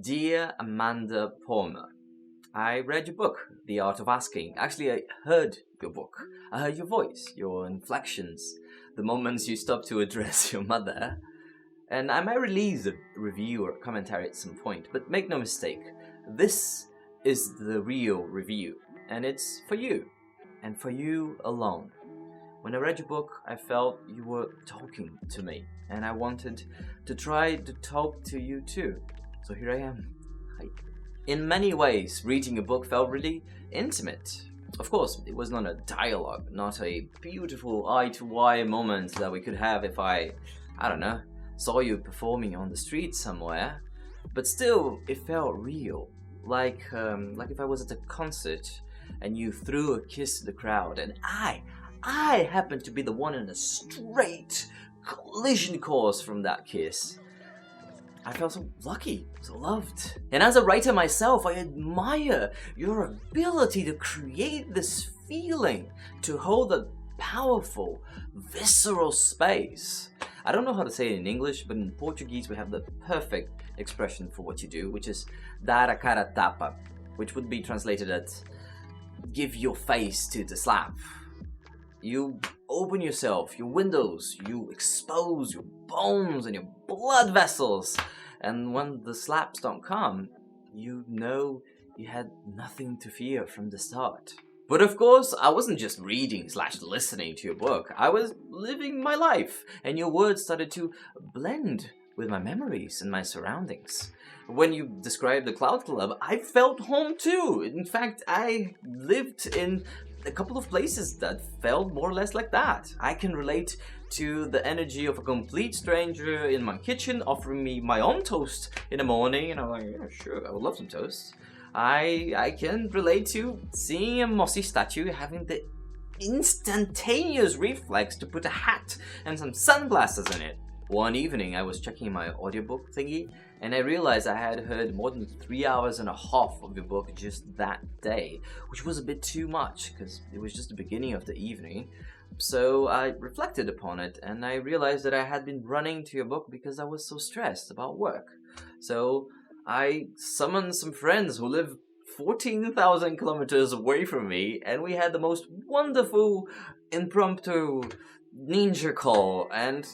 Dear Amanda Palmer, I read your book, The Art of Asking. Actually, I heard your book. I heard your voice, your inflections, the moments you stopped to address your mother. And I might release a review or commentary at some point, but make no mistake, this is the real review, and it's for you, and for you alone. When I read your book, I felt you were talking to me, and I wanted to try to talk to you too. So here I am. Hi. In many ways, reading a book felt really intimate. Of course, it was not a dialogue, not a beautiful eye-to-eye moment that we could have if I don't know, saw you performing on the street somewhere. But still, it felt real. Like if I was at a concert and you threw a kiss to the crowd and I happened to be the one in a straight collision course from that kiss. I felt so lucky, so loved. And as a writer myself, I admire your ability to create this feeling, to hold a powerful, visceral space. I don't know how to say it in English, but in Portuguese we have the perfect expression for what you do, which is dar a cara tapa, which would be translated as give your face to the slap. You open yourself, your windows, you expose your bones and your blood vessels. And when the slaps don't come, you know you had nothing to fear from the start. But of course, I wasn't just reading/listening to your book. I was living my life, and your words started to blend with my memories and my surroundings. When you described the Cloud Club, I felt home too. In fact, I lived in a couple of places that felt more or less like that. I can relate to the energy of a complete stranger in my kitchen offering me my own toast in the morning, and I'm like, yeah, sure, I would love some toast. I can relate to seeing a mossy statue having the instantaneous reflex to put a hat and some sunglasses in it. One evening, I was checking my audiobook thingy, and I realized I had heard more than 3 hours and a half of your book just that day, which was a bit too much, because it was just the beginning of the evening. So I reflected upon it, and I realized that I had been running to your book because I was so stressed about work. So I summoned some friends who live 14,000 kilometers away from me, and we had the most wonderful impromptu ninja call, and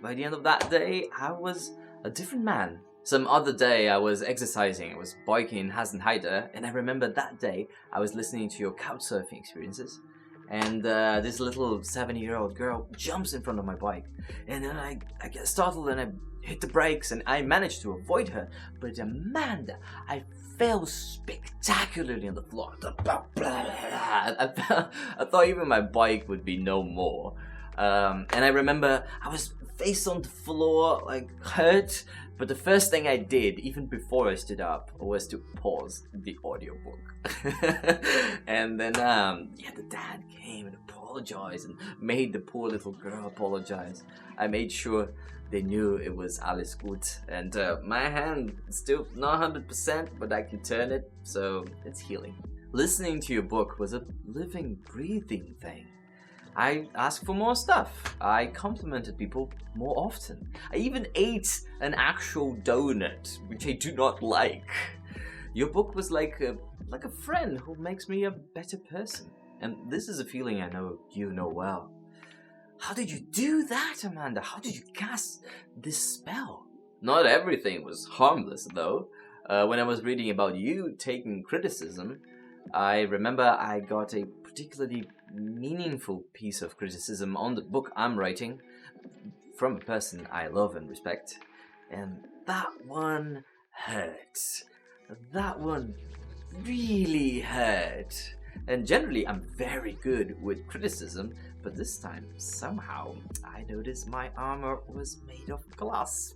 by the end of that day, I was a different man. Some other day, I was exercising, I was biking in Hasenheide, and I remember that day, I was listening to your couchsurfing experiences, and this little 7-year-old girl jumps in front of my bike, and then I get startled and I hit the brakes, and I managed to avoid her, but Amanda, I fell spectacularly on the floor. I thought even my bike would be no more. And I remember I was face on the floor, like hurt, but the first thing I did, even before I stood up, was to pause the audiobook. And then, the dad came and apologized and made the poor little girl apologize. I made sure they knew it was alles gut, and my hand is still not 100%, but I can turn it, so it's healing. Listening to your book was a living, breathing thing. I asked for more stuff. I complimented people more often. I even ate an actual donut, which I do not like. Your book was like a friend who makes me a better person. And this is a feeling I know you know well. How did you do that, Amanda? How did you cast this spell? Not everything was harmless, though. When I was reading about you taking criticism, I remember I got a particularly meaningful piece of criticism on the book I'm writing from a person I love and respect, and that one hurt. That one really hurt. And generally I'm very good with criticism, but this time somehow I noticed my armor was made of glass.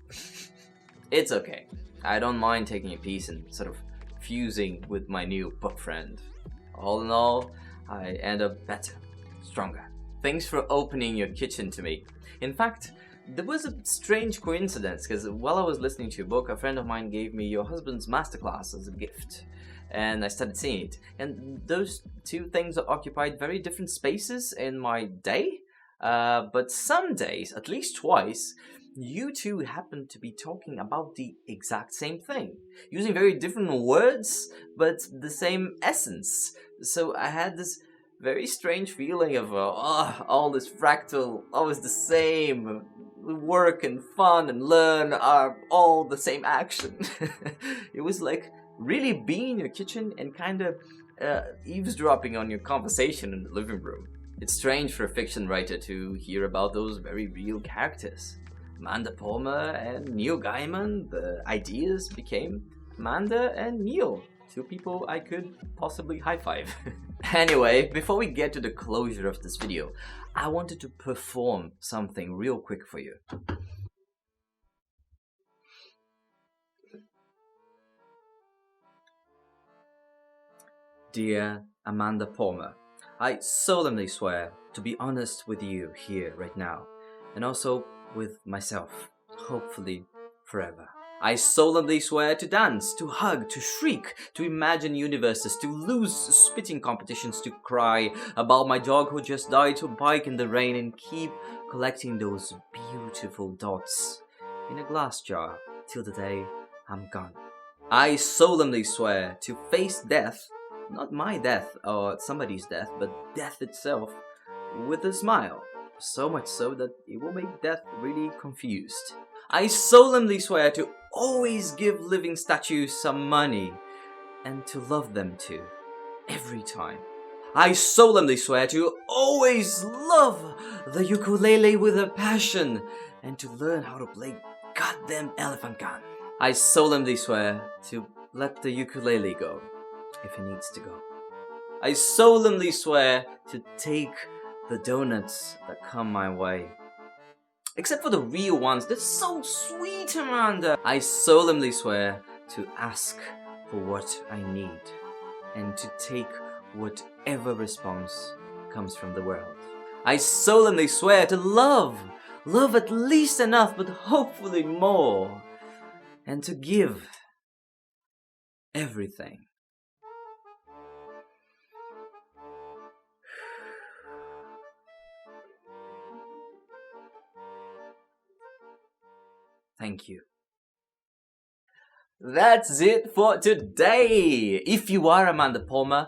It's okay. I don't mind taking a piece and sort of fusing with my new book friend. All in all, I end up better, stronger. Thanks for opening your kitchen to me. In fact, there was a strange coincidence, because while I was listening to your book, a friend of mine gave me your husband's masterclass as a gift. And I started seeing it. And those two things occupied very different spaces in my day. But some days, at least twice, you two happen to be talking about the exact same thing, using very different words, but the same essence. So I had this very strange feeling of, all this fractal, always the same. Work and fun and learn are all the same action. It was like really being in your kitchen and kind of eavesdropping on your conversation in the living room. It's strange for a fiction writer to hear about those very real characters. Amanda Palmer and Neil Gaiman, the ideas became Amanda and Neil, two people I could possibly high-five. Anyway, before we get to the closure of this video, I wanted to perform something real quick for you. Dear Amanda Palmer, I solemnly swear to be honest with you here right now, and also with myself, hopefully forever. I solemnly swear to dance, to hug, to shriek, to imagine universes, to lose spitting competitions, to cry about my dog who just died, to bike in the rain and keep collecting those beautiful dots in a glass jar till the day I'm gone. I solemnly swear to face death, not my death or somebody's death, but death itself, with a smile, so much so that it will make death really confused. I solemnly swear to always give living statues some money, and to love them too, every time. I solemnly swear to always love the ukulele with a passion, and to learn how to play goddamn elephant gun. I solemnly swear to let the ukulele go, if it needs to go. I solemnly swear to take the donuts that come my way. Except for the real ones, they're so sweet, Amanda! I solemnly swear to ask for what I need, and to take whatever response comes from the world. I solemnly swear to love at least enough, but hopefully more, and to give everything. Thank you. That's it for today! If you are Amanda Palmer,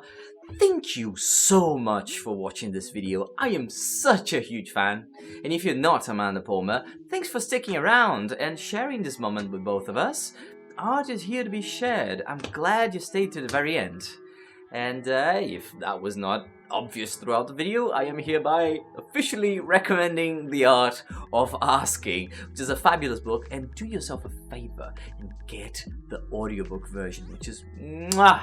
thank you so much for watching this video. I am such a huge fan. And if you're not Amanda Palmer, thanks for sticking around and sharing this moment with both of us. Art is here to be shared. I'm glad you stayed to the very end. And if that was not obvious throughout the video, I am hereby officially recommending The Art of Asking, which is a fabulous book, and do yourself a favor and get the audiobook version, which is mwah!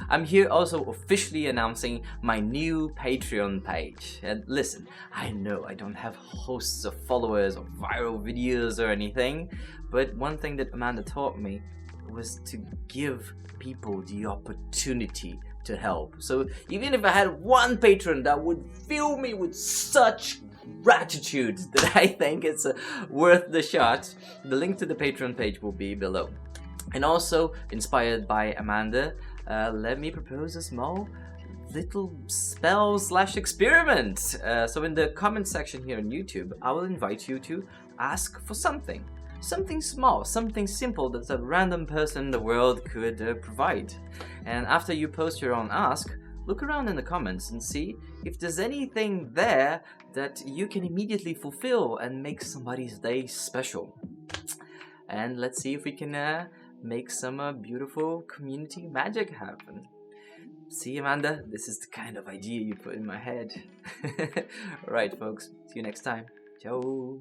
I'm here also officially announcing my new Patreon page. And listen, I know I don't have hosts of followers or viral videos or anything, but one thing that Amanda taught me was to give people the opportunity to help. So even if I had one patron that would fill me with such gratitude that I think it's worth the shot, the link to the Patreon page will be below. And also, inspired by Amanda, let me propose a small little spell/experiment. So in the comment section here on YouTube, I will invite you to ask for something. Something small, something simple that a random person in the world could provide. And after you post your own ask, look around in the comments and see if there's anything there that you can immediately fulfill and make somebody's day special. And let's see if we can make some beautiful community magic happen. See, Amanda, this is the kind of idea you put in my head. Alright, folks, see you next time. Ciao.